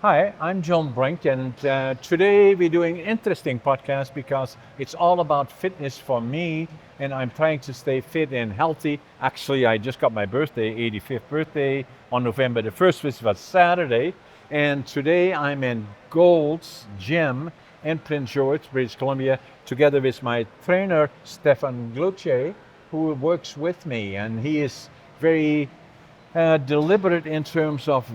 Hi, I'm John Brink, and today we're doing an interesting podcast because it's all about fitness for me, and I'm trying to stay fit and healthy. Actually, I just got my birthday, 85th birthday, on November the 1st, which was Saturday, and today I'm in Gold's Gym in Prince George, British Columbia, together with my trainer, Stefan Cloutier, who works with me, and he is very deliberate in terms of,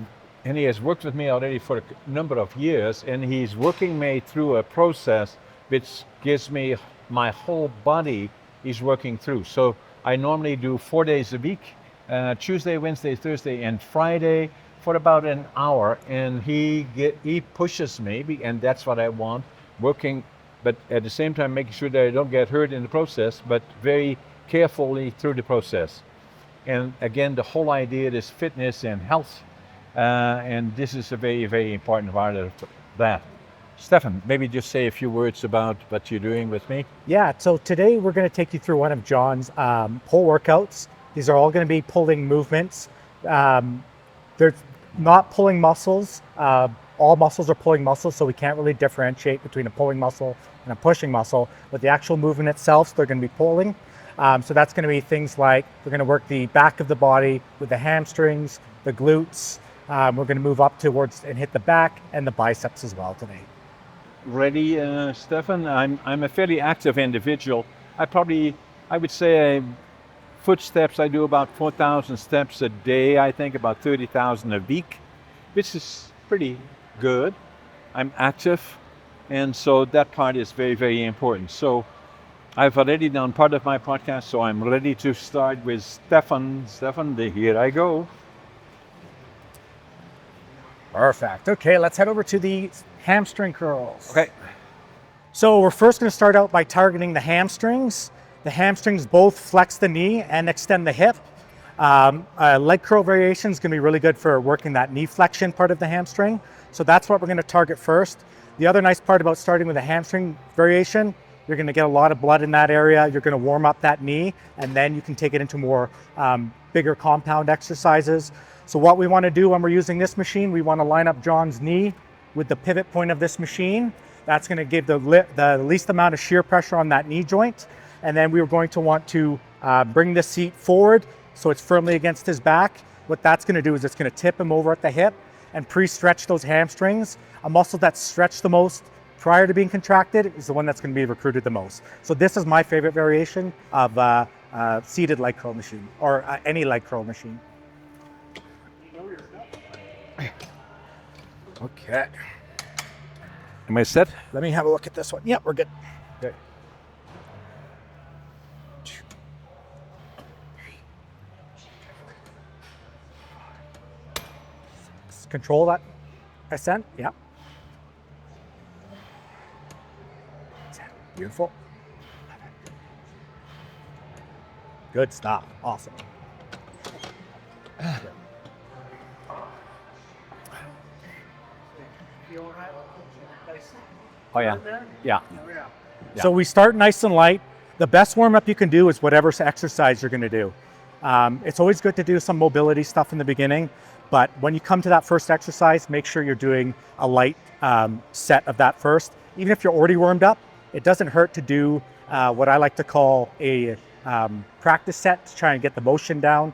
and he has worked with me already for a number of years, and he's working me through a process which gives me my whole body he's working through. So I normally do 4 days a week, Tuesday, Wednesday, Thursday, and Friday for about an hour, and he pushes me, and that's what I want, working, but at the same time making sure that I don't get hurt in the process, but very carefully through the process. And again, the whole idea is fitness and health. And this is a very, very important part of that. Stefan, maybe just say a few words about what you're doing with me. Yeah, so today we're going to take you through one of John's pull workouts. These are all going to be pulling movements. They're not pulling muscles. All muscles are pulling muscles, so we can't really differentiate between a pulling muscle and a pushing muscle. But the actual movement itself, they're going to be pulling. So that's going to be things like we're going to work the back of the body with the hamstrings, the glutes. We're going to move up towards and hit the back and the biceps as well today. Ready, Stefan? I'm a fairly active individual. I would say footsteps, I do about 4,000 steps a day, I think about 30,000 a week, which is pretty good. I'm active, and so that part is very, very important. So I've already done part of my podcast, so I'm ready to start with Stefan. Stefan, here I go. Perfect. Okay, let's head over to the hamstring curls. Okay. So we're first going to start out by targeting the hamstrings. The hamstrings both flex the knee and extend the hip. Leg curl variation is going to be really good for working that knee flexion part of the hamstring. So that's what we're going to target first. The other nice part about starting with a hamstring variation, you're going to get a lot of blood in that area. You're going to warm up that knee, and then you can take it into more bigger compound exercises. So what we want to do when we're using this machine, we want to line up John's knee with the pivot point of this machine. That's going to give the least amount of shear pressure on that knee joint. And then we're going to want to bring the seat forward so it's firmly against his back. What that's going to do is it's going to tip him over at the hip and pre-stretch those hamstrings. A muscle that's stretched the most prior to being contracted is the one that's going to be recruited the most. So this is my favorite variation of seated leg curl machine, or any leg curl machine. Okay. Am I set? Let me have a look at this one. Yep, we're good. Okay. Control that ascent. Yep. Beautiful. Good stuff. Awesome. Oh, yeah. Yeah. So we start nice and light. The best warm-up you can do is whatever exercise you're going to do. It's always good to do some mobility stuff in the beginning, but when you come to that first exercise, make sure you're doing a light set of that first. Even if you're already warmed up, it doesn't hurt to do what I like to call a practice set to try and get the motion down,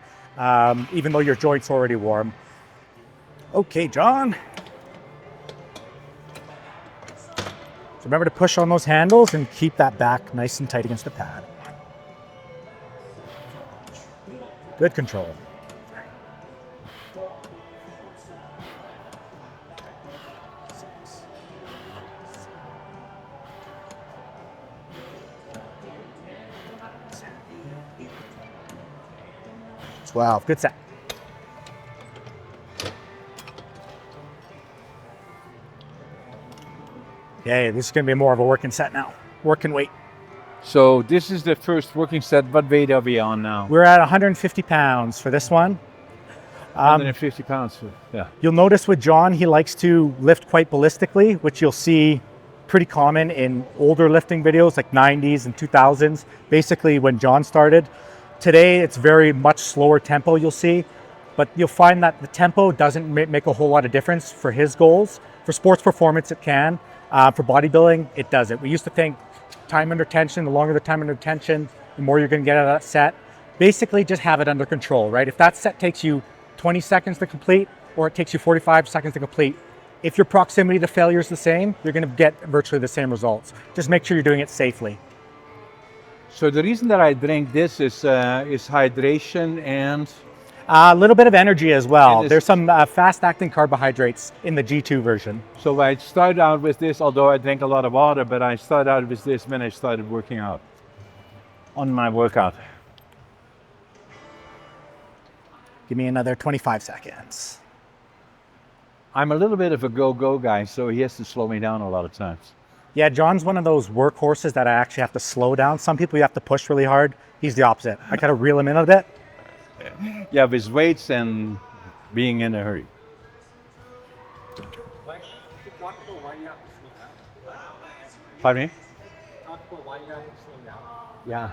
even though your joint's already warm. Okay, John. So remember to push on those handles and keep that back nice and tight against the pad. Good control. Wow, good set. Okay, this is going to be more of a working set now. Working weight. So this is the first working set. What weight are we on now? We're at 150 pounds for this one. 150 pounds, yeah. You'll notice with John, he likes to lift quite ballistically, which you'll see pretty common in older lifting videos like 90s and 2000s, basically when John started. Today, it's very much slower tempo you'll see. but you'll find that the tempo doesn't make a whole lot of difference for his goals. For sports performance, it can. For bodybuilding, it doesn't. We used to think time under tension, the longer the time under tension, the more you're going to get out of that set. Basically, just have it under control, right? If that set takes you 20 seconds to complete, or it takes you 45 seconds to complete, if your proximity to failure is the same, you're going to get virtually the same results. Just make sure you're doing it safely. So the reason that I drink this is hydration and A little bit of energy as well. And There's some fast-acting carbohydrates in the G2 version. so I started out with this, although I drink a lot of water, but I started out with this when I started working out on my workout. Give me another 25 seconds. I'm a little bit of a go-go guy, so he has to slow me down a lot of times. Yeah, John's one of those workhorses that I actually have to slow down. Some people you have to push really hard. He's the opposite. I kind of reel him in a bit. Yeah, with weights and being in a hurry. Pardon me? Yeah.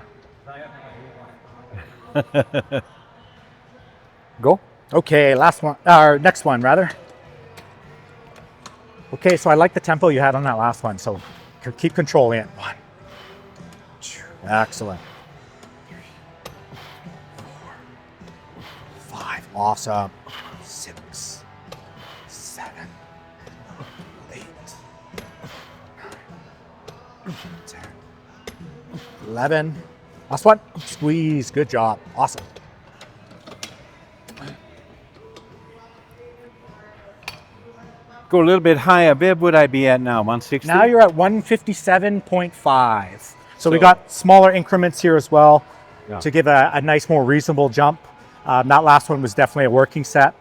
Go. Okay, last one, or next one rather. Okay, so I like the tempo you had on that last one, so keep controlling it. 1, 2, excellent. 3, 4, 5, awesome. 6, 7, 8, 9, 10, 11. Last one. Squeeze. Good job. Awesome. Go a little bit higher. Where would I be at now? 160? Now you're at 157.5. So we So- got smaller increments here as well Yeah. to give a nice, more reasonable jump. That last one was definitely a working set.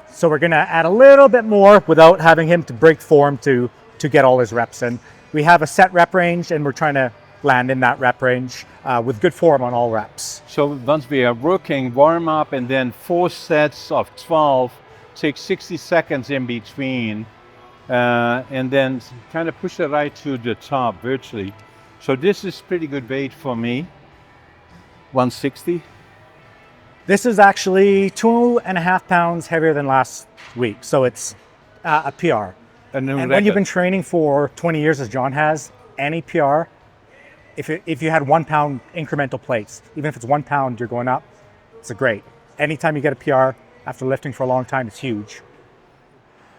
So we're gonna add a little bit more without having him to break form to get all his reps in. We have a set rep range and we're trying to land in that rep range with good form on all reps. So once we are working, warm up, and then 4 sets of 12, take 60 seconds in between, and then kind of push it right to the top virtually. So this is pretty good weight for me. 160. This is actually 2.5 pounds heavier than last week. So it's a PR. A new And when you've been record. training for 20 years, as John has, any PR, if you had 1 pound incremental plates, even if it's 1 pound, you're going up, it's a great. Anytime you get a PR after lifting for a long time, it's huge.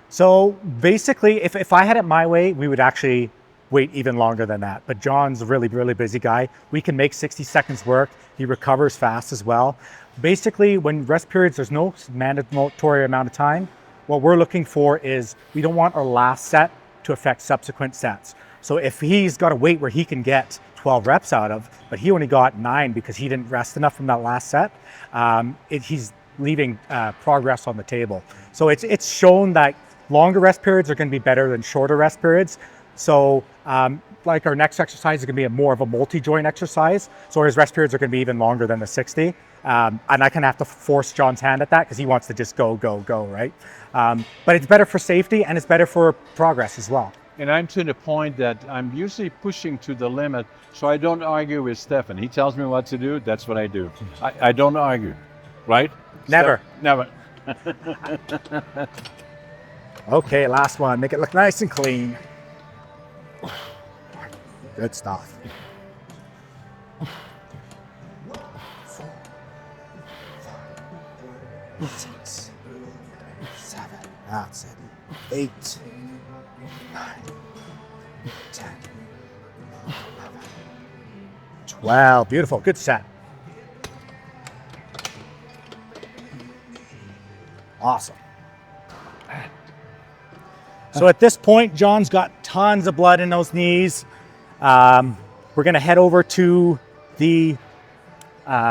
So basically, if I had it my way, we would actually wait even longer than that. But John's a really, really busy guy. We can make 60 seconds work. He recovers fast as well. Basically, when rest periods, there's no mandatory amount of time. What we're looking for is we don't want our last set to affect subsequent sets. So if he's got a weight where he can get 12 reps out of, but he only got 9 because he didn't rest enough from that last set, he's leaving progress on the table. So it's shown that longer rest periods are going to be better than shorter rest periods. So like our next exercise is going to be more of a multi-joint exercise. So his rest periods are going to be even longer than the 60. And I kind of have to force John's hand at that because he wants to just go, right? But it's better for safety and it's better for progress as well. And I'm to the point that I'm usually pushing to the limit, so I don't argue with Stefan. He tells me what to do, that's what I do. I don't argue, right? Never. Never. Okay, last one. Make it look nice and clean. Good stuff. 6, 7, that's it. 8, 9, 10, 11, 12. Beautiful. Good set. Awesome. So at this point, John's got tons of blood in those knees. We're going to head over to the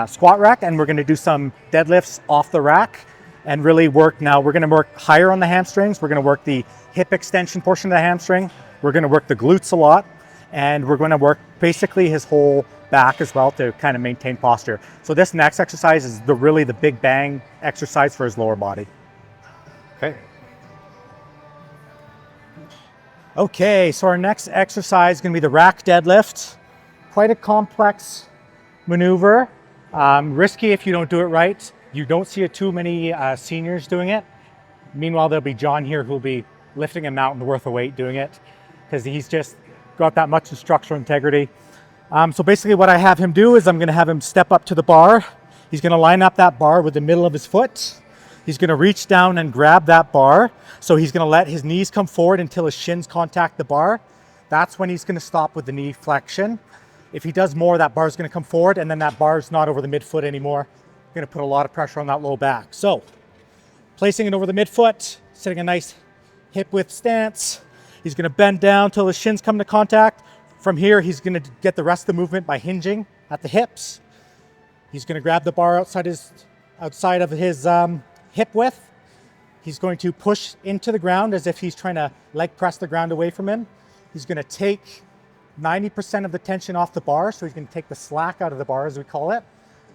squat rack and we're going to do some deadlifts off the rack and really work. Now we're going to work higher on the hamstrings. We're going to work the hip extension portion of the hamstring. We're going to work the glutes a lot, and we're going to work basically his whole back as well to kind of maintain posture. So this next exercise is really the big bang exercise for his lower body. Okay. Okay, so our next exercise is going to be the rack deadlift. Quite a complex maneuver. Risky if you don't do it right. You don't see too many seniors doing it. Meanwhile, there'll be John here who'll be lifting a mountain worth of weight doing it because he's just got that much structural integrity. So basically what I have him do is I'm going to have him step up to the bar. He's going to line up that bar with the middle of his foot. He's going to reach down and grab that bar. So he's going to let his knees come forward until his shins contact the bar. That's when he's going to stop with the knee flexion. If he does more, that bar is going to come forward, and then that bar is not over the midfoot anymore. Going to put a lot of pressure on that low back. So placing it over the midfoot, setting a nice hip width stance. He's going to bend down till his shins come to contact. From here, he's going to get the rest of the movement by hinging at the hips. He's going to grab the bar outside of his hip width. He's going to push into the ground as if he's trying to leg press the ground away from him. He's going to take 90% of the tension off the bar, so he's going to take the slack out of the bar, as we call it.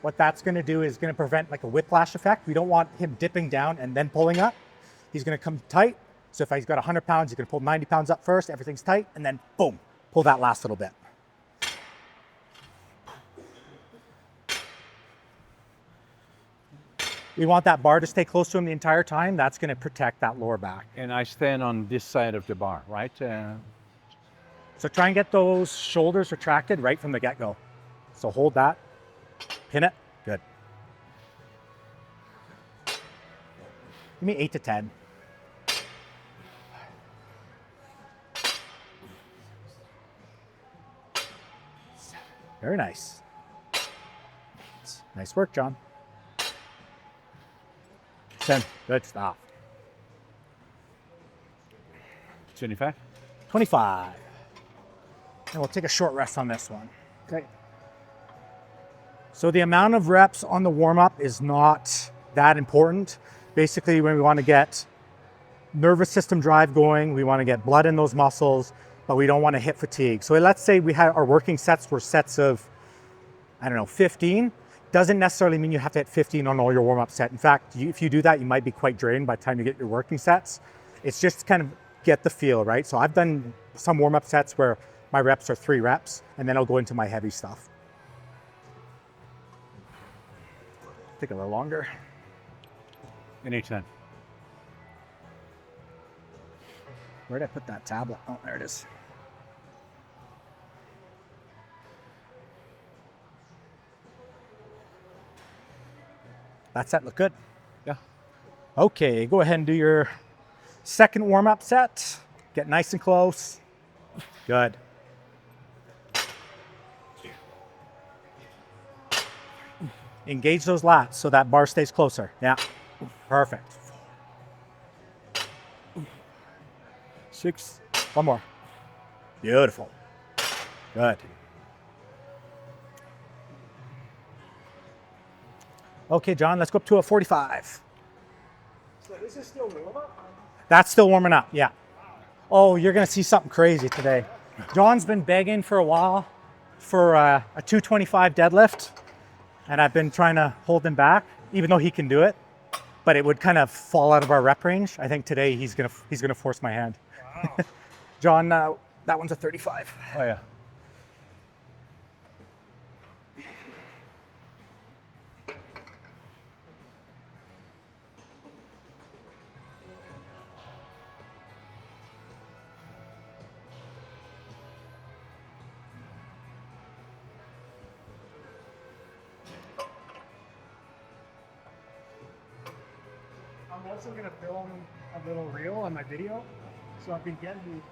What that's going to do is going to prevent like a whiplash effect. We don't want him dipping down and then pulling up. He's going to come tight. So if he's got 100 pounds, he's going to pull 90 pounds up first, everything's tight, and then boom, pull that last little bit. We want that bar to stay close to him the entire time. That's going to protect that lower back. And I stand on this side of the bar, right? So try and get those shoulders retracted right from the get-go. So hold that, pin it, good. Give me 8 to 10. Very nice. Nice work, John. 10, good stuff. 25? 25. And we'll take a short rest on this one. Okay. So the amount of reps on the warm-up is not that important. Basically, when we want to get nervous system drive going, we want to get blood in those muscles, but we don't want to hit fatigue. So let's say we had our working sets were sets of, 15. Doesn't necessarily mean you have to hit 15 on all your warm-up set. In fact, if you do that, you might be quite drained by the time you get your working sets. It's just kind of get the feel, right? So I've done some warm-up sets where my reps are 3 reps, and then I'll go into my heavy stuff. Take a little longer. Anytime. Where did I put that tablet? Oh, there it is. That set look good. Yeah. Okay, go ahead and do your second warm-up set. Get nice and close. Good. Engage those lats so that bar stays closer. Yeah, perfect. 6, one more. Beautiful. Good. Okay, John, let's go up to a 45. So this is still warm up? That's still warming up, yeah. Oh, you're gonna see something crazy today. John's been begging for a while for a 225 deadlift, and I've been trying to hold him back, even though he can do it, but it would kind of fall out of our rep range. I think today he's gonna force my hand. Wow. John, that one's a 35. Oh, yeah. I'm also going to film a little reel on my video, so I've been getting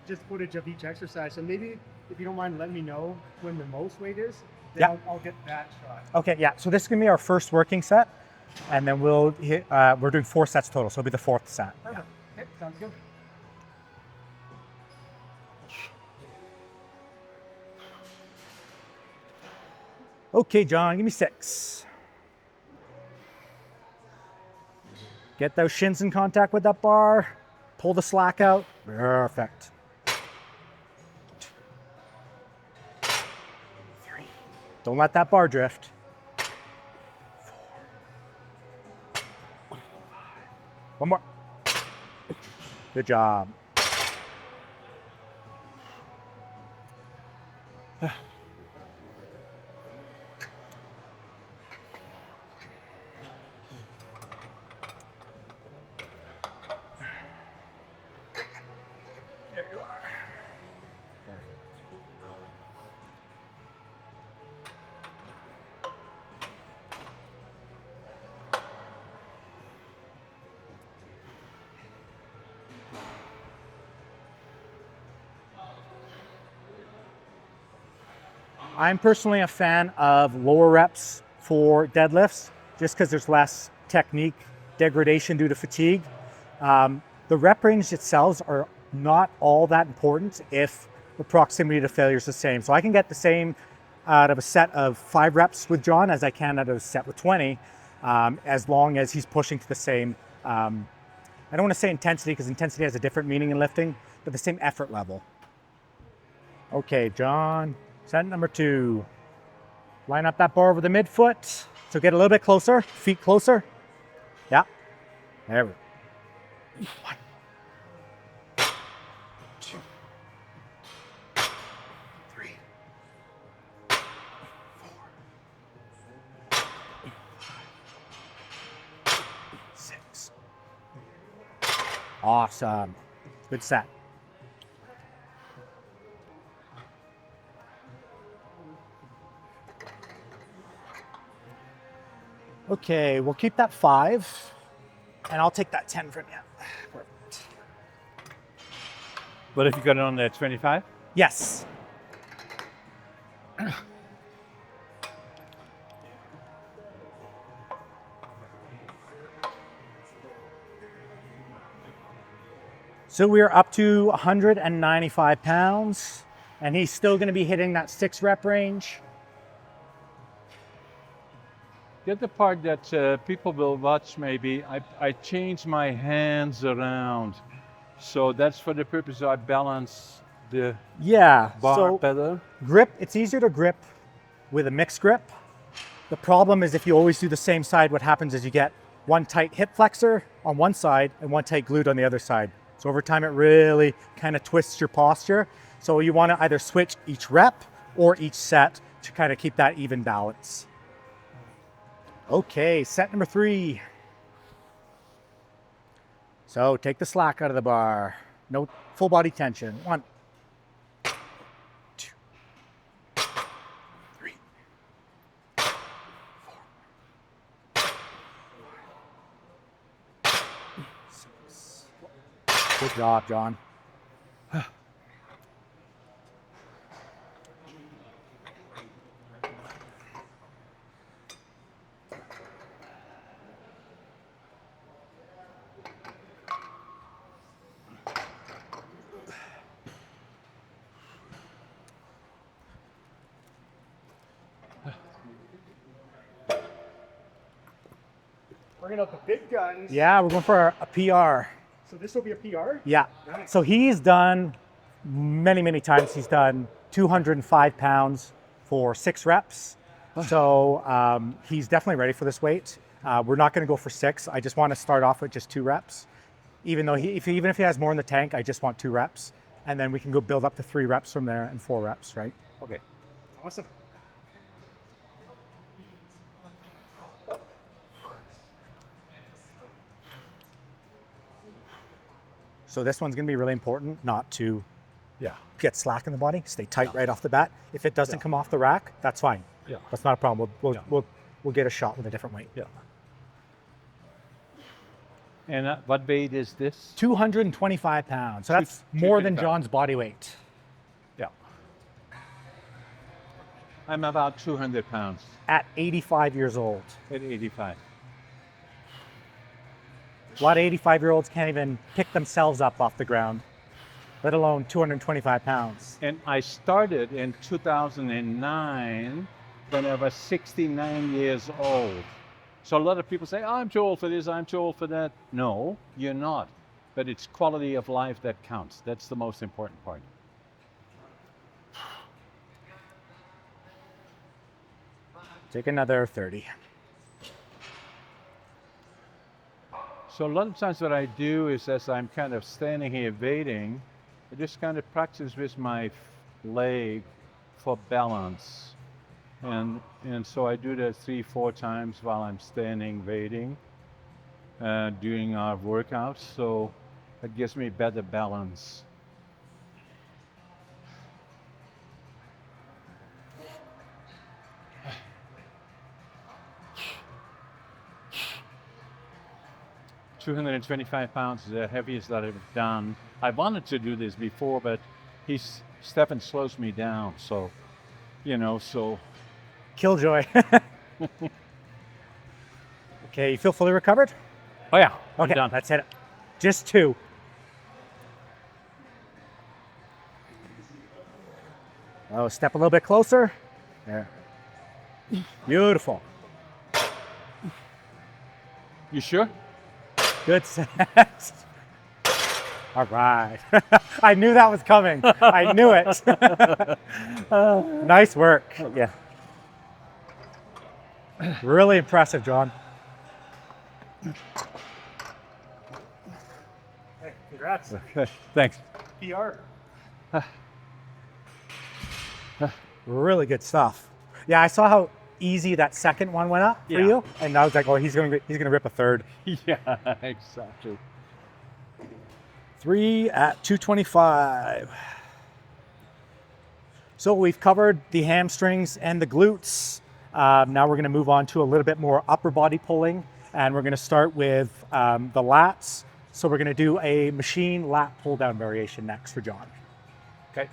just footage of each exercise. So maybe if you don't mind letting me know when the most weight is, then Yeah. I'll get that shot. Okay, yeah, so this is gonna be our first working set, and then we'll hit, we're doing 4 sets total, so it'll be the 4th set. Yeah. Perfect. Okay, sounds good. Okay, John, give me 6. Get those shins in contact with that bar. Pull the slack out. Perfect. 3. Don't let that bar drift. 4. 1 more. Good job. I'm personally a fan of lower reps for deadlifts, just because there's less technique degradation due to fatigue. The rep range itself are not all that important if the proximity to failure is the same. So I can get the same out of a set of 5 reps with John as I can out of a set with 20, as long as he's pushing to the same, I don't want to say intensity because intensity has a different meaning in lifting, but the same effort level. Okay, John, set number 2. Line up that bar over the midfoot. So get a little bit closer, feet closer. Yeah, there we go. 1, 2, 3, 4, 6. Awesome. Good set. Okay, we'll keep that 5, and I'll take that 10 from you. Perfect. What if you got it on the 25? Yes. So we're up to 195 pounds, and he's still going to be hitting that 6 rep range. Get the part that people will watch maybe. I change my hands around. So that's for the purpose I balance the bar so better. grip, it's easier to grip with a mixed grip. The problem is if you always do the same side, what happens is you get one tight hip flexor on one side and one tight glute on the other side. So over time, it really kind of twists your posture. So you want to either switch each rep or each set to kind of keep that even balance. Okay, set number 3. So take the slack out of the bar. No full body tension. 1, 2, 3, 4, 6. Good job, John. Bringing out the big guns. Yeah, we're going for a PR. So this will be a PR? Yeah. Nice. So he's done many times. He's done 205 pounds for 6 reps. So he's definitely ready for this weight. We're not going to go for 6. I just want to start off with just 2 reps. Even though even if he has more in the tank, I just want 2 reps. And then we can go build up to 3 reps from there and 4 reps, right? Okay. Awesome. So this one's going to be really important not to get slack in the body. Stay tight right off the bat. If it doesn't come off the rack, that's fine. Yeah. That's not a problem. We'll get a shot with a different weight. Yeah. And what weight is this? 225 pounds. So that's more than 225. John's body weight. Yeah. I'm about 200 pounds At 85 years old. at 85. A lot of 85-year-olds can't even pick themselves up off the ground, let alone 225 pounds. And I started in 2009 when I was 69 years old. So a lot of people say, oh, I'm too old for this, I'm too old for that. No, you're not. But it's quality of life that counts. That's the most important part. Take another 30. So a lot of times what I do is as I'm kind of standing here waiting, I just kind of practice with my leg for balance. And so I do that 3-4 times while I'm standing waiting during our workouts. So it gives me better balance. £225 is the heaviest that I've done. I wanted to do this before, but Stefan slows me down, so so. Killjoy. Okay, you feel fully recovered? Oh yeah, I'm Okay, done. let's hit it. Just 2. Oh, step a little bit closer. There. Beautiful. You sure? Good set. All right. I knew that was coming. I knew it. Nice work. Yeah. Really impressive, John. Hey, congrats. Okay, thanks. PR. Really good stuff. Yeah, I saw how easy that second one went up for Yeah. you, and I was like, oh, he's gonna rip a third. Yeah, exactly. 3 at 225. So we've covered the hamstrings and the glutes. Now we're going to move on to a little bit more upper body pulling, and we're going to start with the lats. So we're going to do a machine lat pull down variation next for John. Okay.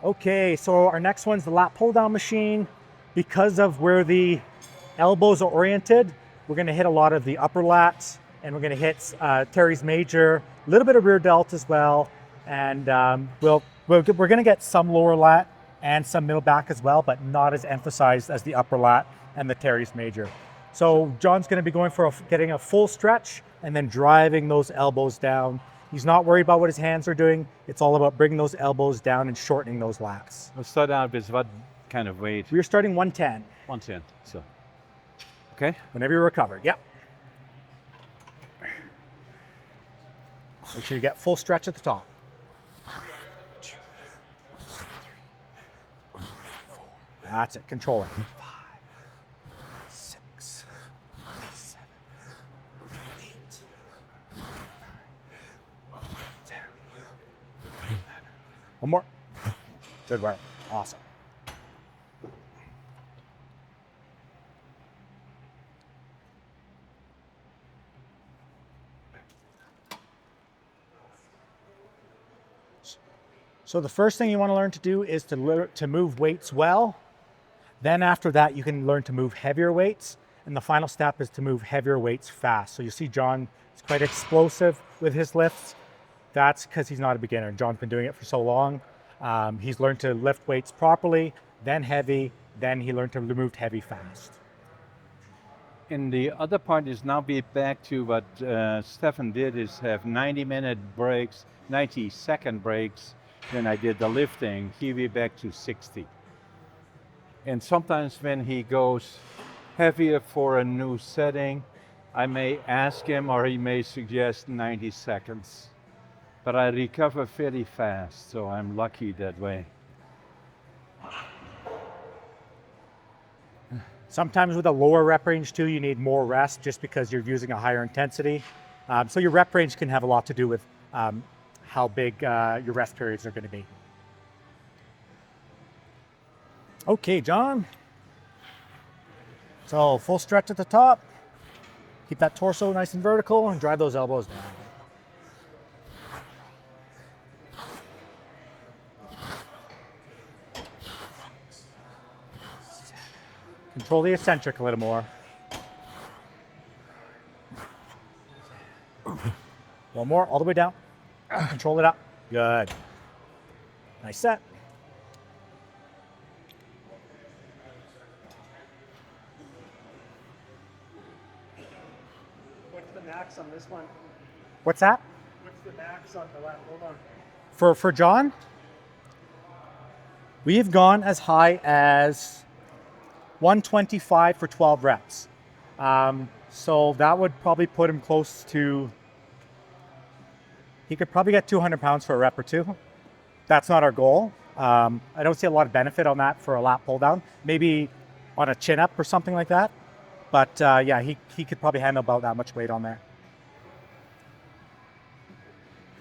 Okay, so our next one's the lat pull down machine. Because of where the elbows are oriented, we're going to hit a lot of the upper lats, and we're going to hit teres major, a little bit of rear delt as well, and we're going to get some lower lat and some middle back as well, but not as emphasized as the upper lat and the teres major. So John's going to be going for getting a full stretch and then driving those elbows down. He's not worried about what his hands are doing. It's all about bringing those elbows down and shortening those lats. We'll start out with what kind of weight? We're starting 110. 110. So, okay. Whenever you're recovered, yep. Make sure you get full stretch at the top. That's it, control it. 5, 6, 7, 8, 9, 10. One more. Good work, awesome. So the first thing you want to learn to do is to move weights well. Then after that, you can learn to move heavier weights. And the final step is to move heavier weights fast. So you see John is quite explosive with his lifts. That's because he's not a beginner. John's been doing it for so long. He's learned to lift weights properly, then heavy, then he learned to move heavy fast. And the other part is now be back to what Stefan did, is have 90-minute breaks, 90-second breaks. Then I did the lifting. He be back to 60. And sometimes when he goes heavier for a new setting, I may ask him or he may suggest 90 seconds. But I recover fairly fast, so I'm lucky that way. Sometimes with a lower rep range too, you need more rest just because you're using a higher intensity. So your rep range can have a lot to do with how big your rest periods are going to be. Okay, John. So full stretch at the top. Keep that torso nice and vertical and drive those elbows down. Control the eccentric a little more. One more, all the way down. Control it up. Good. Nice set. What's the max on this one? What's that? What's the max on the left? Hold on. For John, we've gone as high as 125 for 12 reps. So that would probably put him close to, he could probably get 200 pounds for a rep or two. That's not our goal. I don't see a lot of benefit on that for a lat pull down. Maybe on a chin up or something like that. But yeah, he could probably handle about that much weight on there.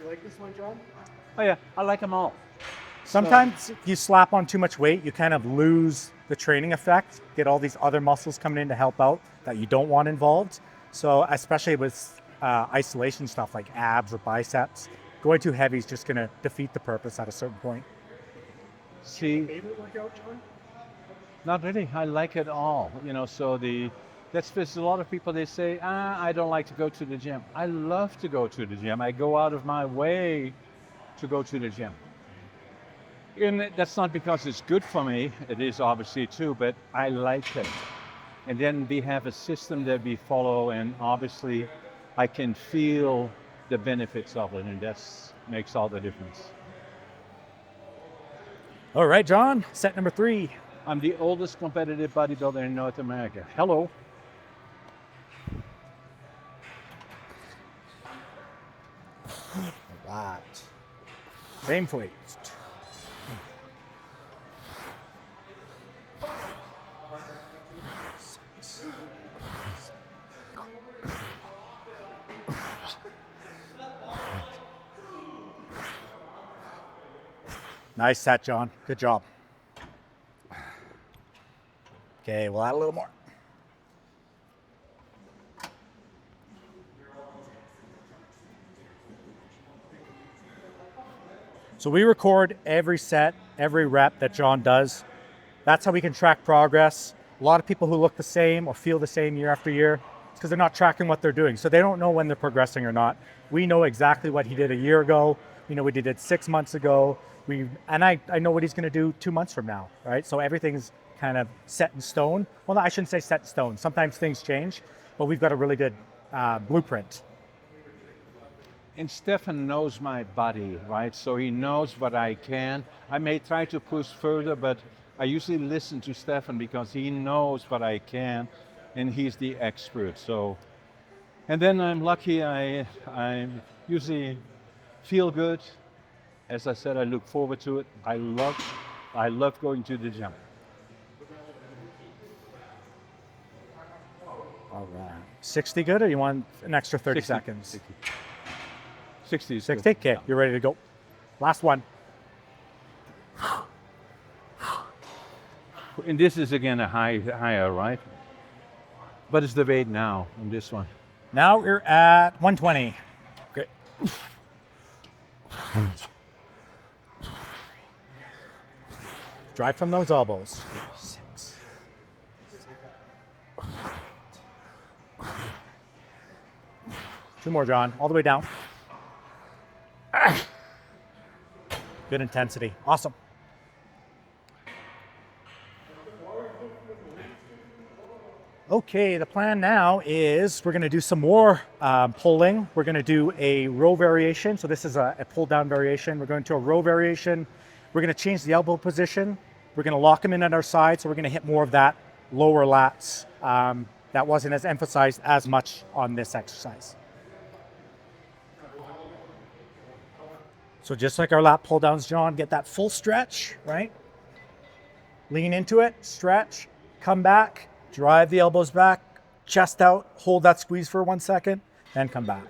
You like this one, John? Oh yeah, I like them all. Sometimes if you slap on too much weight, you kind of lose the training effect, get all these other muscles coming in to help out that you don't want involved. So especially with isolation stuff like abs or biceps, going too heavy is just going to defeat the purpose at a certain point. See, Favorite workout, John? not really. I like it all. So there's a lot of people, they say, I don't like to go to the gym. I love to go to the gym. I go out of my way to go to the gym. And that's not because it's good for me. It is obviously too, but I like it. And then we have a system that we follow, and obviously I can feel the benefits of it, and that makes all the difference. All right, John, set number 3. I'm the oldest competitive bodybuilder in North America. Hello. All right. Same weight. Nice set, John. Good job. Okay, we'll add a little more. So we record every set, every rep that John does. That's how we can track progress. A lot of people who look the same or feel the same year after year, it's because they're not tracking what they're doing. So they don't know when they're progressing or not. We know exactly what he did a year ago. We know what he did 6 months ago. I know what he's going to do 2 months from now, right? So everything's kind of set in stone. Well, no, I shouldn't say set in stone. Sometimes things change, but we've got a really good blueprint. And Stefan knows my body, right? So he knows what I can. I may try to push further, but I usually listen to Stefan because he knows what I can, and he's the expert. So, and then I'm lucky. I usually feel good. As I said, I look forward to it. I love going to the gym. All right. 60 good, or you want an extra 30 60, seconds? 60. 60? Okay, Yeah. you're ready to go. Last one. And this is again a higher, right? What is the weight now on this one? Now we're at 120. Great. Drive from those elbows. 6. Two more, John. All the way down. Good intensity. Awesome. Okay, the plan now is we're going to do some more pulling. We're going to do a row variation. So this is a pull down variation. We're going to a row variation. We're going to change the elbow position. We're going to lock them in at our side. So we're going to hit more of that lower lats. That wasn't as emphasized as much on this exercise. So just like our lat pull downs, John, get that full stretch, right? Lean into it, stretch, come back, drive the elbows back, chest out, hold that squeeze for 1 second, then come back.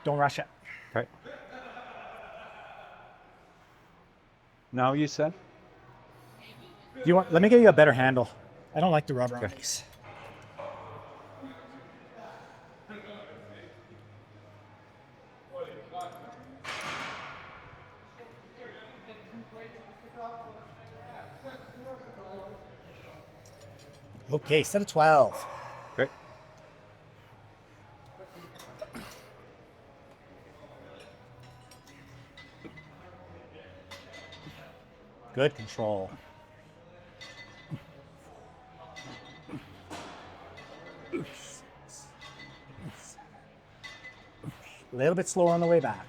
Don't rush it. Okay. Now you said? Let me give you a better handle. I don't like the rubber on these. Okay, set of 12. Okay. Good control. A little bit slower on the way back.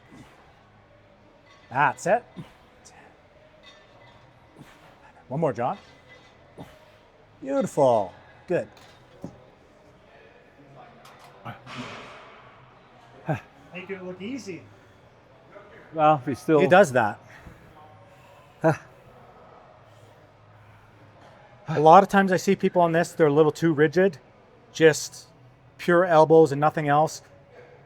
That's it. One more, John. Beautiful. Good. Make it look easy. Well, we still. He does that. A lot of times I see people on this, they're a little too rigid, just pure elbows and nothing else.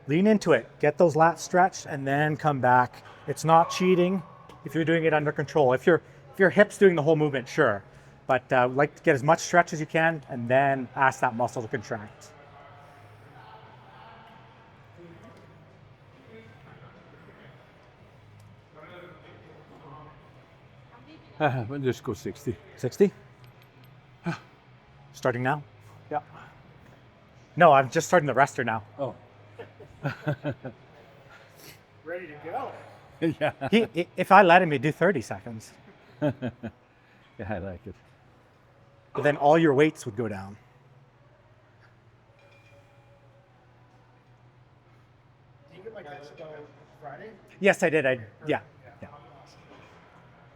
Lean into it, get those lats stretched, and then come back. It's not cheating if you're doing it under control. If your hip's doing the whole movement, sure. But like to get as much stretch as you can, and then ask that muscle to contract. We'll just go 60. 60? Starting now? Yeah. No, I'm just starting the rester now. Oh. Ready to go. Yeah. If I let him, he'd do 30 seconds. Yeah, I like it. But then all your weights would go down. Did you get my text about Friday? Yes, I did. Yeah.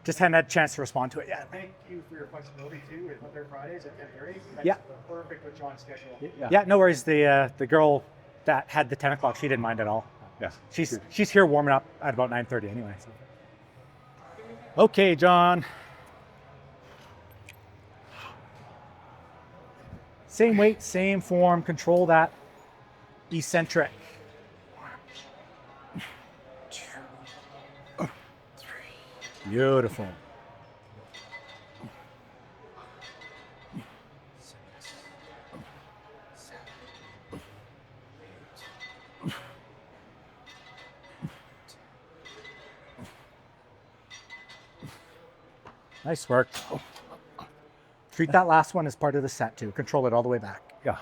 Just hadn't had a chance to respond to it yet. Thank you for your flexibility too with other Fridays at 10:30. That's Yeah. perfect with John's schedule. Yeah, no worries. The girl that had the 10 o'clock, she didn't mind at all. Yeah. She's here warming up at about 9:30 anyway. So. Okay, John. Same weight, same form. Control that eccentric. 1, 2, 3. Beautiful. 6, 7, 8. Nice work. Treat that last one as part of the set too. Control it all the way back. Yeah.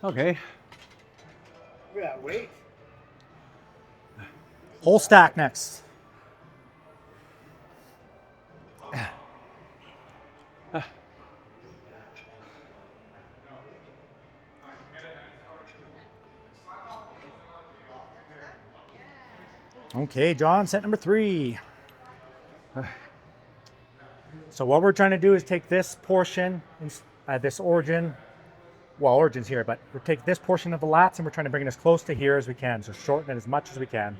Okay. Look at that weight. Whole stack next. Okay, John, set number 3. So what we're trying to do is take this portion, this origin, well, origin's here, but we'll take this portion of the lats and we're trying to bring it as close to here as we can. So shorten it as much as we can.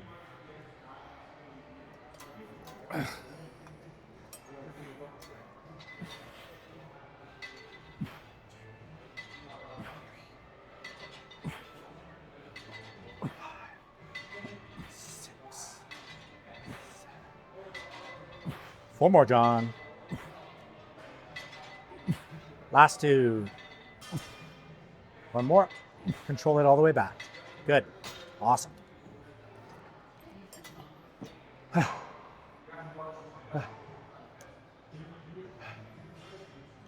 Four more, John. Last 2. One more. Control it all the way back. Good. Awesome.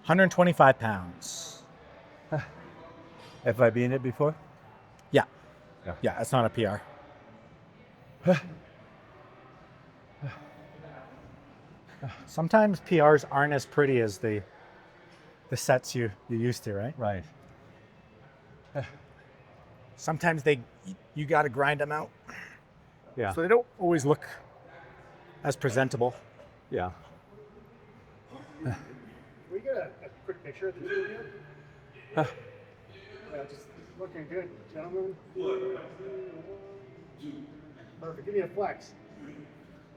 125 pounds. Have I been it before? Yeah. Yeah. Yeah, that's not a PR. Sometimes PRs aren't as pretty as the sets you used to, right? Right. Sometimes you got to grind them out. Yeah. So they don't always look as presentable. Yeah. Can we get a quick picture of the two of you? Yeah, just looking good, gentlemen. Perfect. Give me a flex.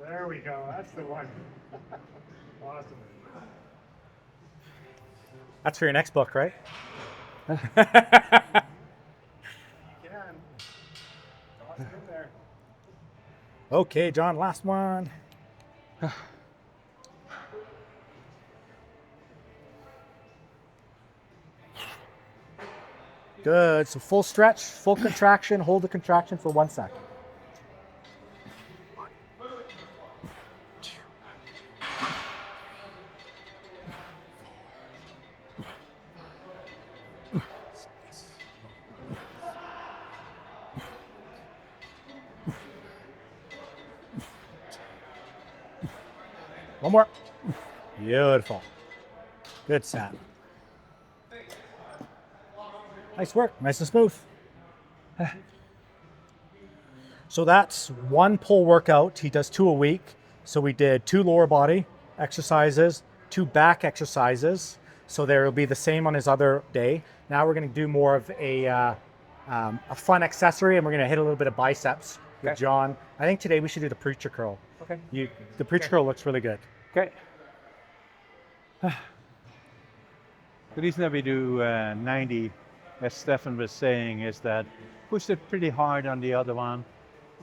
There we go. That's the one. Awesome. That's for your next book, right? You can. Toss it in there. Okay, John, last one. Good. So full stretch, full contraction. Hold the contraction for 1 second. 1, 2, 4, 6. One more. Beautiful. Good set. Nice work. Nice and smooth. So that's 1 pull workout. He does 2 a week. So we did 2 lower body exercises, 2 back exercises. So there will be the same on his other day. Now we're going to do more of a fun accessory, and we're going to hit a little bit of biceps with John. I think today we should do the preacher curl. Okay. The preacher curl looks really good. Okay. The reason that we do 90, as Stefan was saying, is that pushed it pretty hard on the other one.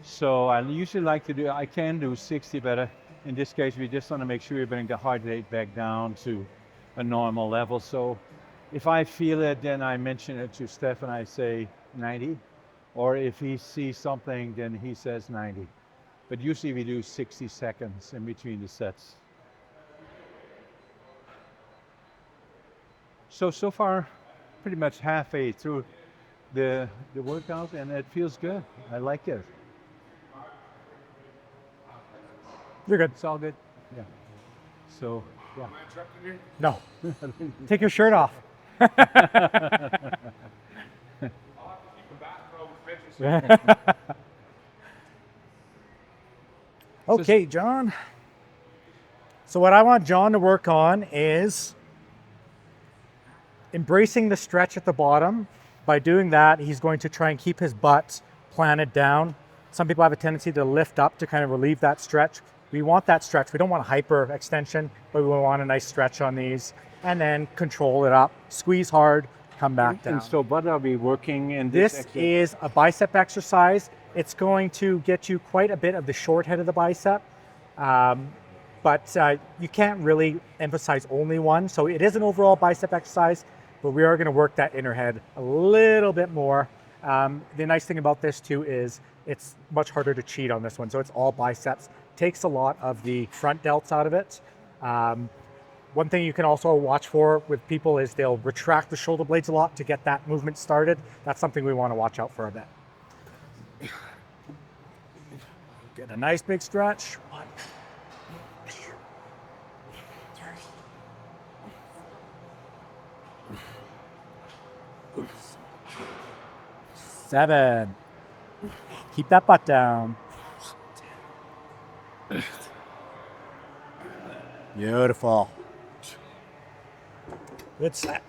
So I usually like to do, I can do 60, but in this case, we just want to make sure we bring the heart rate back down to a normal level. So if I feel it, then I mention it to Stefan, I say 90. Or if he sees something, then he says 90. But usually we do 60 seconds in between the sets. So far, pretty much halfway through the workout, and it feels good. I like it. You're good. It's all good. Yeah. So, yeah. Am I interrupting you? No. Take your shirt off. I'll have to keep them back for all the pictures. Okay, John. So what I want John to work on is embracing the stretch at the bottom. By doing that, he's going to try and keep his butt planted down. Some people have a tendency to lift up to kind of relieve that stretch. We want that stretch. We don't want hyper extension, but we want a nice stretch on these. And then control it up, squeeze hard, come back down. And so what are we working in this? This is a bicep exercise. It's going to get you quite a bit of the short head of the bicep, but you can't really emphasize only one. So it is an overall bicep exercise, but we are going to work that inner head a little bit more. The nice thing about this too is it's much harder to cheat on this one. So it's all biceps. Takes a lot of the front delts out of it. One thing you can also watch for with people is they'll retract the shoulder blades a lot to get that movement started. That's something we want to watch out for a bit. Get a nice big stretch. 1, 2, 3, 7. Keep that butt down. Beautiful. Good set.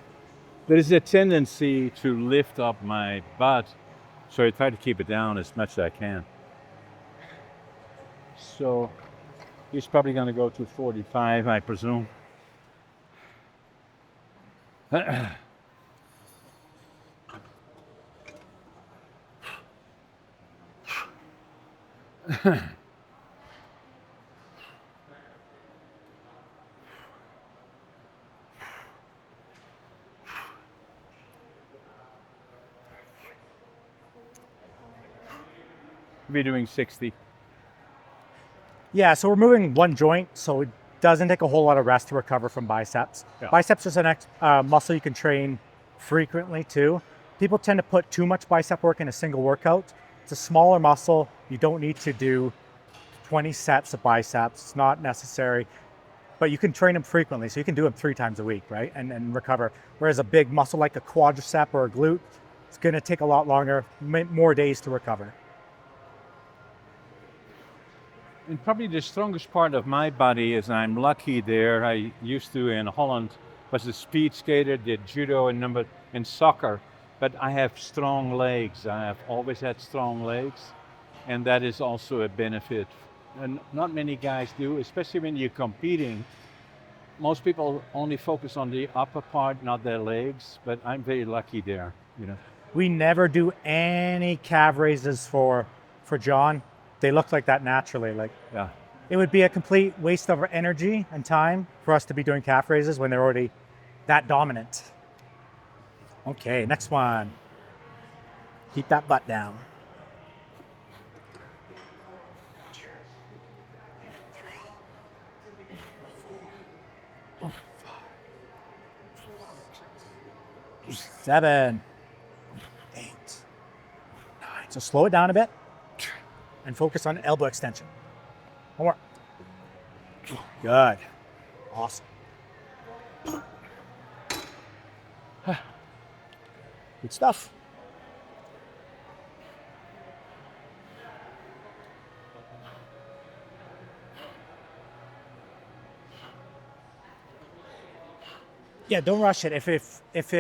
There is a tendency to lift up my butt, so I try to keep it down as much as I can. So he's probably going to go to 45, I presume. We're doing 60. Yeah, so we're moving one joint, so it doesn't take a whole lot of rest to recover from biceps. Yeah. Biceps is an muscle you can train frequently too. People tend to put too much bicep work in a single workout. It's a smaller muscle. You don't need to do 20 sets of biceps. It's not necessary, but you can train them frequently. So you can do them 3 times a week, right? And recover. Whereas a big muscle like a quadricep or a glute, it's going to take a lot longer, more days to recover. And probably the strongest part of my body is I'm lucky there. I used to in Holland was a speed skater, did judo and soccer, but I have strong legs. I have always had strong legs, and that is also a benefit. And not many guys do, especially when you're competing. Most people only focus on the upper part, not their legs, but I'm very lucky there, you know. We never do any calf raises for John. They look like that naturally. Yeah. It would be a complete waste of energy and time for us to be doing calf raises when they're already that dominant. Okay, next one. Keep that butt down. 7, 8, 9. So slow it down a bit and focus on elbow extension. One more. Good. Awesome. Good stuff. Yeah, don't rush it. If it's if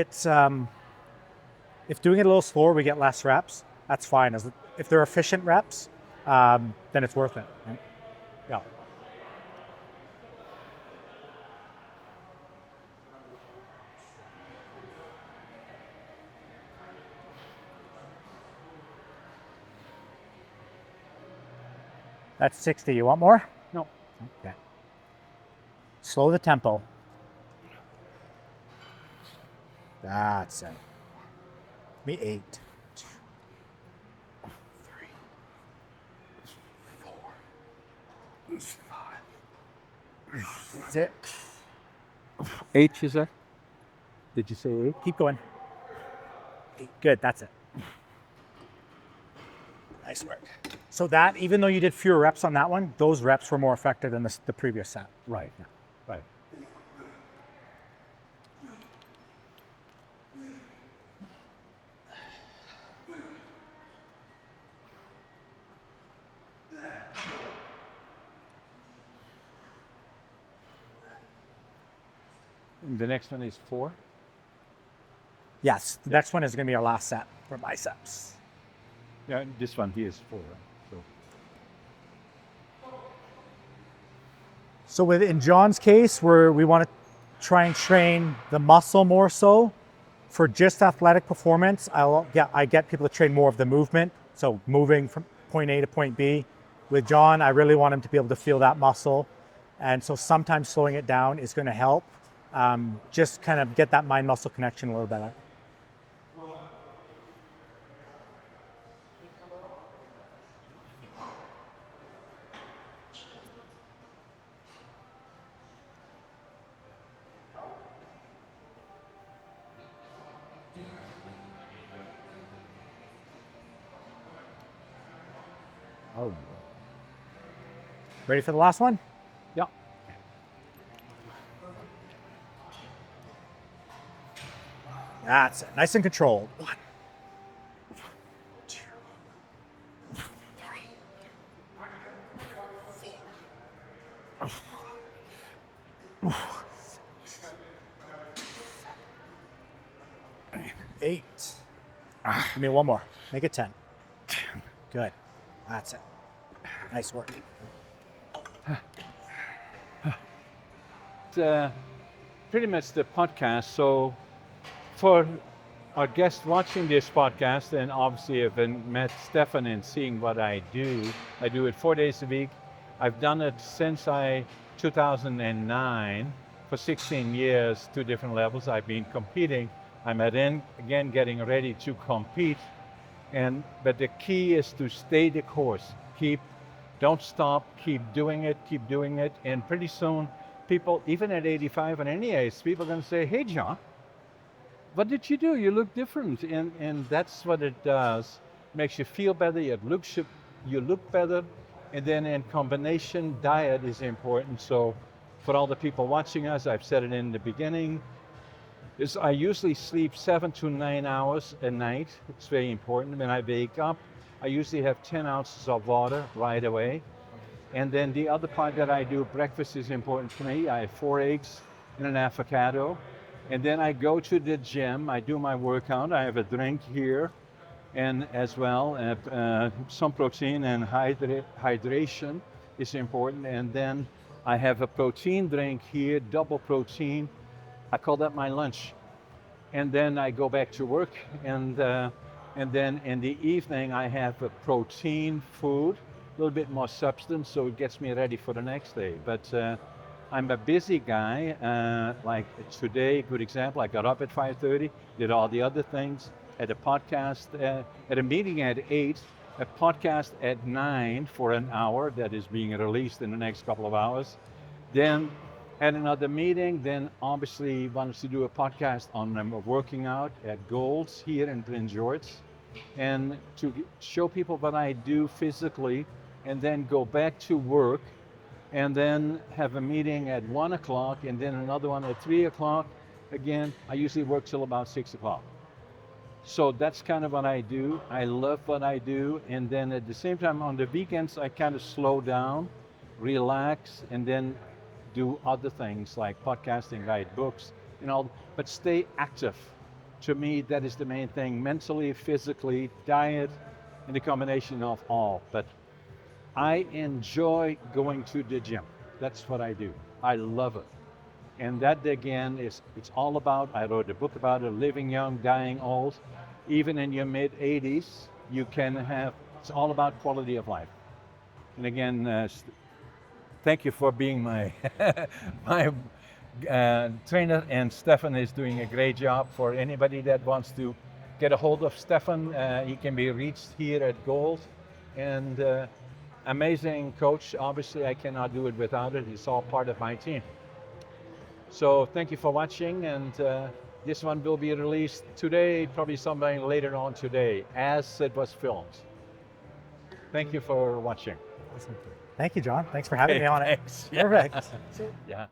doing it a little slower, we get less reps. That's fine. If they're efficient reps, then it's worth it. Right? Yeah. That's 60. You want more? No. Okay. Slow the tempo. That's it. Me 8. 2, 3, 4, 5, 6. 8, you said? Did you say 8? Keep going. 8. Good, that's it. Nice work. So that, even though you did fewer reps on that one, those reps were more effective than the previous set. Right. Right. The next one is 4. Yes, the next one is going to be our last set for biceps. Yeah, this one here is 4. Right? So in John's case, we want to try and train the muscle more so. For just athletic performance, I get people to train more of the movement, so moving from point A to point B. With John, I really want him to be able to feel that muscle, and so sometimes slowing it down is going to help. Just kind of get that mind-muscle connection a little better. Oh. Ready for the last one? Yeah. That's it. Nice and controlled. 1, 2, 3, 4, 8. Give me one more. Make it 10. Good. That's it. Nice work. Pretty much the podcast. So for our guests watching this podcast, and obviously have met Stefan and seeing what I do it 4 days a week. I've done it since 2009 for 16 years, 2 different levels. I've been competing. I'm again getting ready to compete. But the key is to stay the course. Don't stop, keep doing it. And pretty soon, people, even at 85 and any age, people are going to say, "Hey, John, what did you do? You look different." And that's what it does. Makes you feel better, you look better. And then in combination, diet is important. So for all the people watching us, I've said it in the beginning, I usually sleep 7 to 9 hours a night. It's very important. When I wake up, I usually have 10 ounces of water right away. And then the other part that I do, breakfast is important to me. I have 4 eggs and an avocado. And then I go to the gym, I do my workout, I have a drink here, and as well, some protein and hydration is important. And then I have a protein drink here, double protein. I call that my lunch. And then I go back to work, and then in the evening I have a protein food, a little bit more substance, so it gets me ready for the next day. But I'm a busy guy. Like today, good example, I got up at 5:30, did all the other things, had a podcast, at a meeting at 8, a podcast at 9 for an hour that is being released in the next couple of hours. Then had another meeting, then obviously wanted to do a podcast on working out at Gold's here in Prince George, and to show people what I do physically, and then go back to work, and then have a meeting at 1 o'clock, and then another one at 3 o'clock. Again, I usually work till about 6 o'clock. So that's kind of what I do. I love what I do, and then at the same time on the weekends, I kind of slow down, relax, and then do other things like podcasting, write books, but stay active. To me, that is the main thing, mentally, physically, diet, and the combination of all. But I enjoy going to the gym. That's what I do. I love it. And that again it's all about, I wrote a book about it, living young, dying old. Even in your mid 80s, you can have, it's all about quality of life. And again, thank you for being my my trainer, and Stefan is doing a great job. For anybody that wants to get a hold of Stefan, he can be reached here at Gold. And amazing coach. Obviously, I cannot do it without it. It's all part of my team. So thank you for watching, and this one will be released today, probably sometime later on today, as it was filmed. Thank you for watching. Awesome. Thank you, John. Thanks for having me on it. Thanks. Perfect. Yeah.